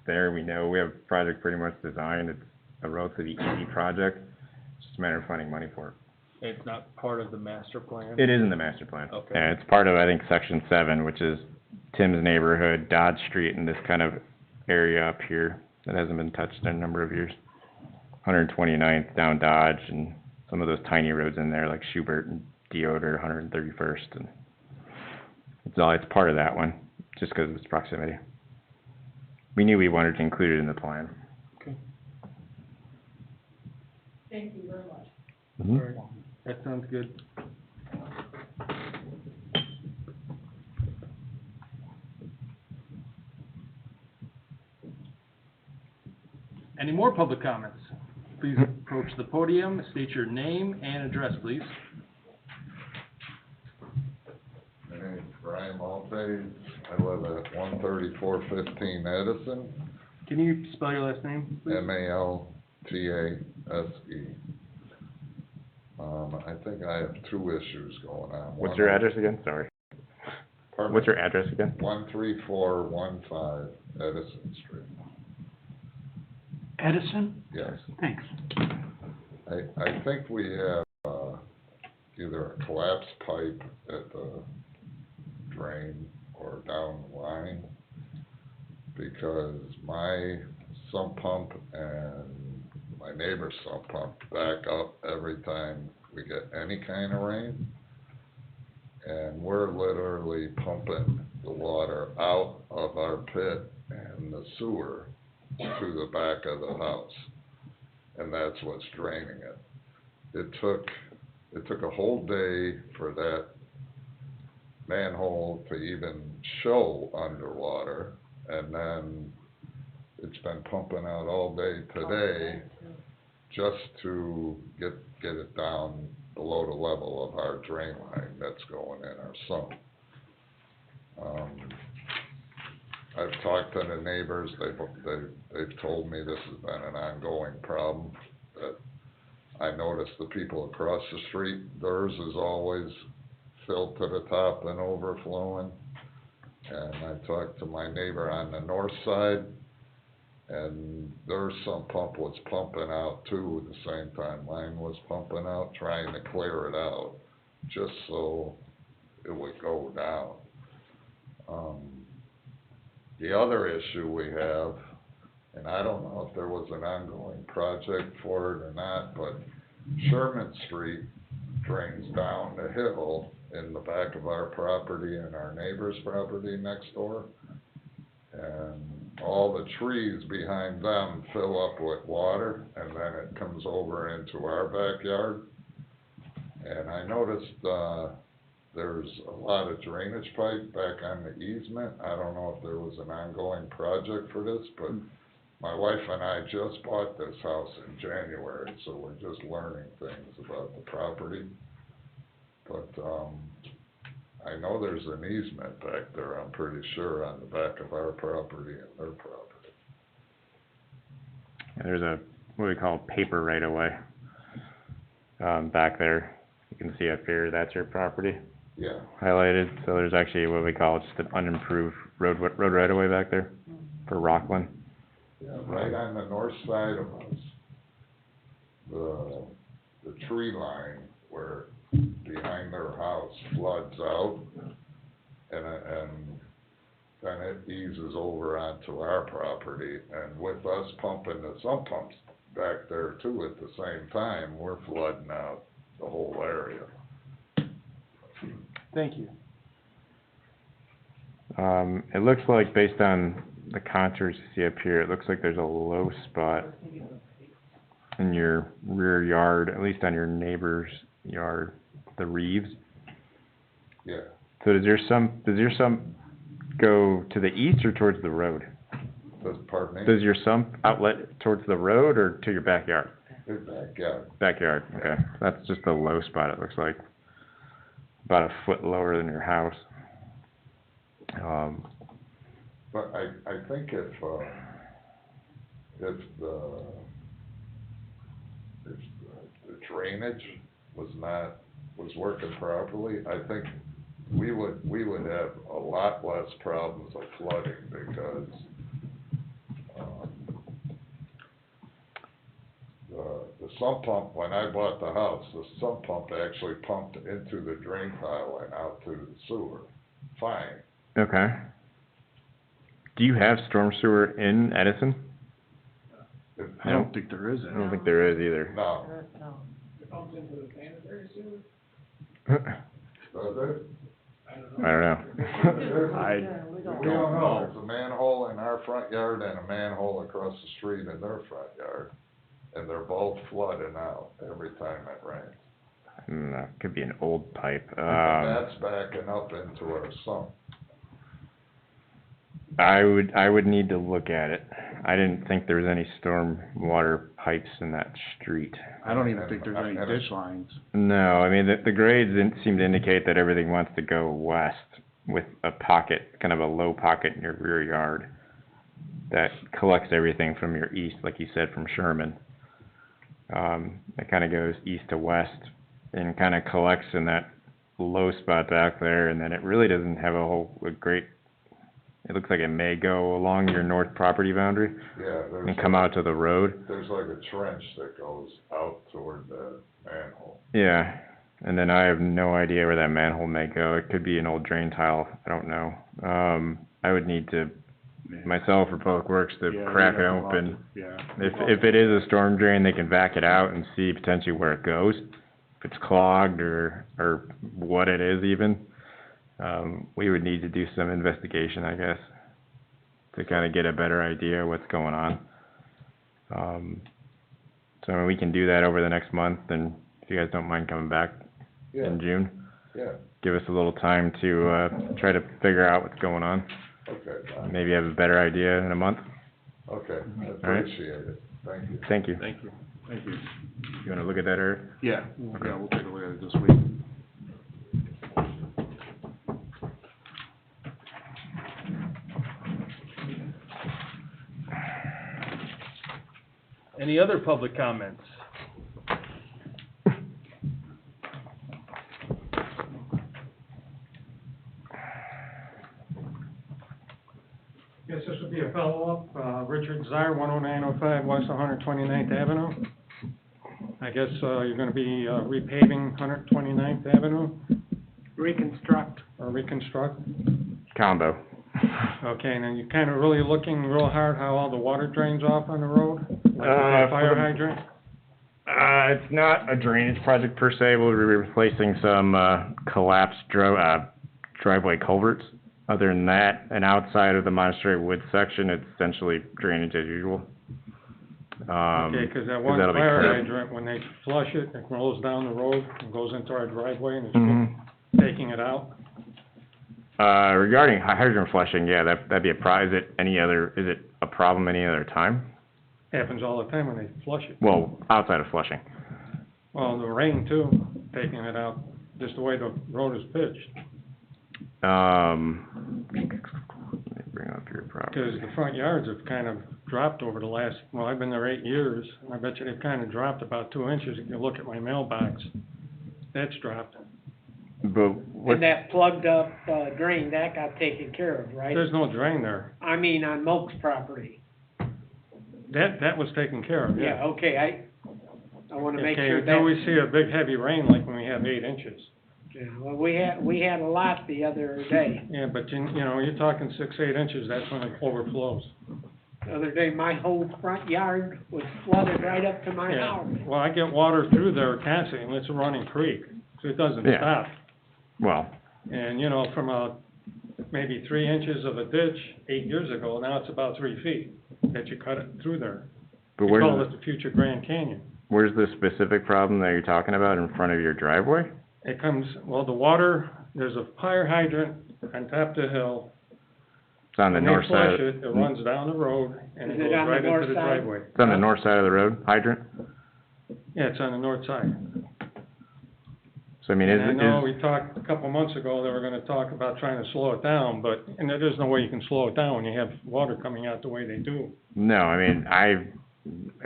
There, we know, we have a project pretty much designed, it's a relatively easy project, it's just a matter of finding money for it. It's not part of the master plan? It is in the master plan. Okay. Yeah, it's part of, I think, section 7, which is Tim's neighborhood, Dodge Street, and this kind of area up here that hasn't been touched in a number of years. 129th down Dodge, and some of those tiny roads in there, like Schubert and Deoder, 131st, and it's part of that one, just 'cause of its proximity. We knew we wanted to include it in the plan. Thank you very much. All right, that sounds good. Any more public comments? Please approach the podium, state your name and address, please. My name's Brian Maltese. I live at 13415 Edison, Can you spell your last name, please? Maltase. I think I have two issues going on. What's your address again? Sorry. Pardon? What's your address again? 13415 Edison Street. Edison? Yes. Thanks. I think we have, either a collapsed pipe at the drain or down the line, because my sump pump and my neighbor's sump pump back up every time we get any kind of rain. And we're literally pumping the water out of our pit and the sewer to the back of the house. And that's what's draining it. It took a whole day for that manhole to even show underwater, and then it's been pumping out all day today just to get it down below the level of our drain line that's going in our sump. I've talked to the neighbors, they've told me this has been an ongoing problem, that I noticed the people across the street, theirs is always filled to the top and overflowing. And I talked to my neighbor on the north side, And their sump pump was pumping out too, the same time mine was pumping out, trying to clear it out, just so it would go down. The other issue we have, and I don't know if there was an ongoing project for it or not, but Sherman Street drains down the hill in the back of our property and our neighbor's property next door. And all the trees behind them fill up with water, and then it comes over into our backyard. And I noticed, there's a lot of drainage pipe back on the easement. I don't know if there was an ongoing project for this, but my wife and I just bought this house in January, so we're just learning things about the property. But, I know there's an easement back there, I'm pretty sure, on the back of our property and their property. There's a, what we call paper right of way, back there. You can see up here, that's your property Yeah, highlighted. So there's actually what we call just an unimproved road right of way back there for Rockland. yeah, right on the north side of us. The tree line where behind their house floods out, and then it eases over onto our property, and with us pumping the sump pumps back there too at the same time, we're flooding out the whole area. Thank you. It looks like based on the contours you see up here, it looks like there's a low spot in your rear yard, at least on your neighbor's yard, the Reeves. Yeah, So does your sump go to the east or towards the road? pardon me? Does your sump outlet towards the road or to your backyard? Their backyard. Backyard, okay. That's just a low spot, it looks like. About a foot lower than your house. But I think if the drainage was working properly, I think we would have a lot less problems of flooding, because the sump pump, when I bought the house, the sump pump actually pumped into the drain tile and out to the sewer, fine. Okay. Do you have storm sewer in Edison? I don't think there is I any. don't think there is either. No, It pumps into the sanitary sewer? does it? I don't know. I We don't know, there's a manhole in our front yard and a manhole across the street in their front yard, and they're both flooding out every time it rains. Could be an old pipe. And that's backing up into our sump. I would need to look at it. I didn't think there was any storm water pipes in that street. I don't even think there's any ditch lines. No, I mean, the grades didn't seem to indicate that everything wants to go west with a pocket, kind of a low pocket in your rear yard that collects everything from your east, like you said, from Sherman. It kind of goes east to west and kind of collects in that low spot back there, and then it really doesn't have a great, it looks like it may go along your north property boundary Yeah, and come out to the road. there's like a trench that goes out toward the manhole. Yeah, and then I have no idea where that manhole may go. It could be an old drain tile, I don't know. I would need to, myself or Public Works, to Yeah, crack we'd it have to go out open. to- Yeah. If it is a storm drain, they can back it out and see potentially where it goes. If it's clogged or what it is even. We would need to do some investigation, I guess, to kind of get a better idea of what's going on. So I mean, we can do that over the next month, and if you guys don't mind coming back Yeah, in June, yeah, give us a little time to, try to figure out what's going on. okay, fine. Maybe have a better idea in a month. Okay, I right. appreciate it, thank you. Thank you. Thank you. Thank you. You wanna look at that, Eric? Yeah, yeah, we'll take a look at it this week. Any other public comments? Yes, this would be a follow-up, Richard Zire, 10905 West 129th Avenue. I guess, you're gonna be, repaving 129th Avenue Reconstruct. or reconstruct? Combo. Okay, now you're kinda really looking real hard how all the water drains off on the road? Like with Uh, that for fire the- hydrant? It's not a drainage project per se, we'll be replacing some, collapsed driveway culverts. Other than that, and outside of the Monastery Woods section, it's essentially drainage as usual. Okay, 'cause that one that'll be fire curb. hydrant, when they flush it, it rolls down the road and goes into our driveway and Mhm. it's taking it out. Regarding hydrant flushing, yeah, that'd be is it a problem any other time? Happens all the time when they flush it. Well, outside of flushing. Well, the rain too, taking it out, just the way the road is pitched. Let me bring up your property. Because the front yards have kind of dropped over the last, well, I've been there 8 years, and I bet you they've kind of dropped about 2 inches. If you look at my mailbox, that's dropped. But what, And that plugged up, drain, that got taken care of, right? There's no drain there. I mean, on Moak's property. That was taken care of, Yeah, yeah. okay, I wanna make Okay, sure until we that, see a big heavy rain like when we have 8 inches. yeah, well, we had a lot the other day. Yeah, but you know, you're talking 6, 8 inches, that's when it overflows. The other day, my whole front yard was flooded right up to my Yeah, house. well, I get water through there constantly, and it's a running creek, so it doesn't Yeah. stop. well, And, you know, from maybe 3 inches of a ditch 8 years ago, now it's about 3 feet that you cut it through there. but We call it the future Grand Canyon. where's the specific problem that you're talking about in front of your driveway? It comes, well, the water, there's a fire hydrant on top of the hill. It's on the When they north side, flush it, it runs down the road and it Is it goes on the right into north the side? driveway. it's on the north side of the road, hydrant? Yeah, it's on the north side. So I mean, And I know is, we talked a couple months ago, they were gonna talk about trying to slow it down, but, and there is no way you can slow it down when you have water coming out the way they do. no, I mean,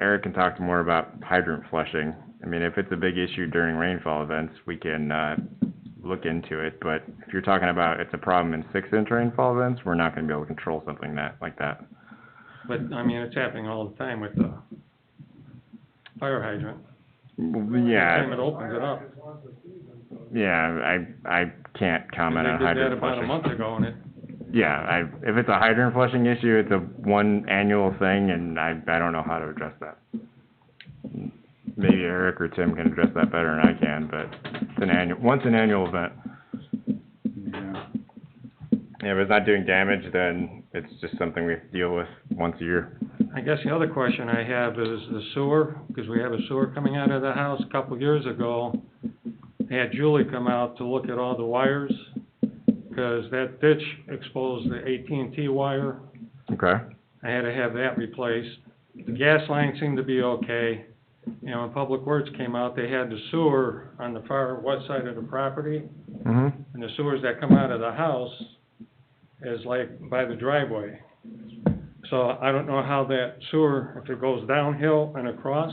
Eric can talk more about hydrant flushing. I mean, if it's a big issue during rainfall events, we can, look into it, but if you're talking about it's a problem in 6-inch rainfall events, we're not gonna be able to control something like that. But, I mean, it's happening all the time with the fire hydrant. Every time it Yeah, opens it up. yeah, I can't comment on They did that hydrant about a flushing. month ago and it, Yeah, if it's a hydrant flushing issue, it's a one annual thing, and I don't know how to address that. Maybe Eric or Tim can address that better than I can, but it's an annual event. Yeah. Yeah, if it's not doing damage, then it's just something we have to deal with once a year. I guess the other question I have is the sewer, because we have a sewer coming out of the house a couple of years ago. They had Julie come out to look at all the wires, because that ditch exposed the AT&T wire. Okay. I had to have that replaced. The gas line seemed to be okay. You know, when Public Works came out, they had the sewer on the far west side of the property, Mhm. and the sewers that come out of the house is like by the driveway. So I don't know how that sewer, if it goes downhill and across,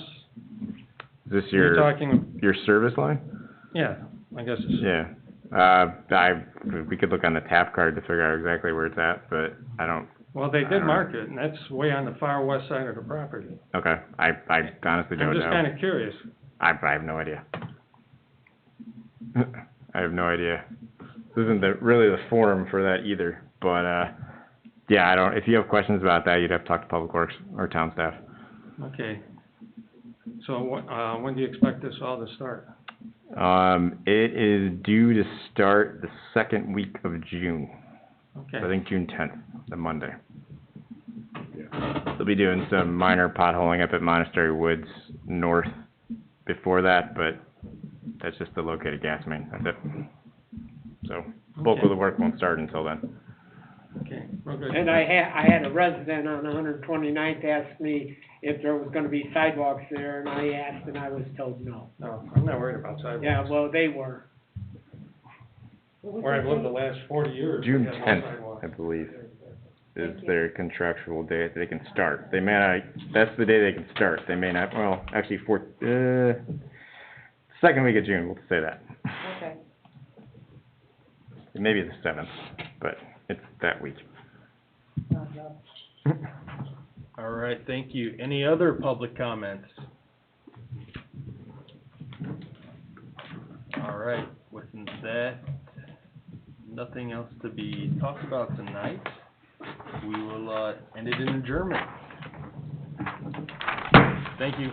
Is this you're your talking, service line? yeah, I guess it's, Yeah. We could look on the tap card to figure out exactly where it's at, but I don't. well, they I did don't mark it, and that's way on the far west side of the property. Okay. I honestly I'm don't just know. kinda curious. I have no idea. I have no idea. This isn't really the forum for that either, but, yeah, if you have questions about that, you'd have to talk to Public Works or town staff. Okay. So when do you expect this all to start? It is due to start the second week of June. Okay. I think June 10th, the Monday. They'll be doing some minor potholing up at Monastery Woods North before that, but that's just the located gas main, that's it. So, bulk of the work won't start until then. Okay, real good. And I had a resident on 129th ask me if there was gonna be sidewalks there, and I asked, and I was told no. No, I'm not worried about sidewalks. Yeah, well, they were. Where I've lived the last 40 years. we June have no 10th, sidewalks. I believe, is their contractual date they can start. They may not, that's the day they can start. They may not, well, actually, second week of June, we'll say that. Okay. Maybe the 7th, but it's that week. All right, thank you. Any other public comments? All right, with that, nothing else to be talked about tonight. We will, end it in adjournment. Thank you.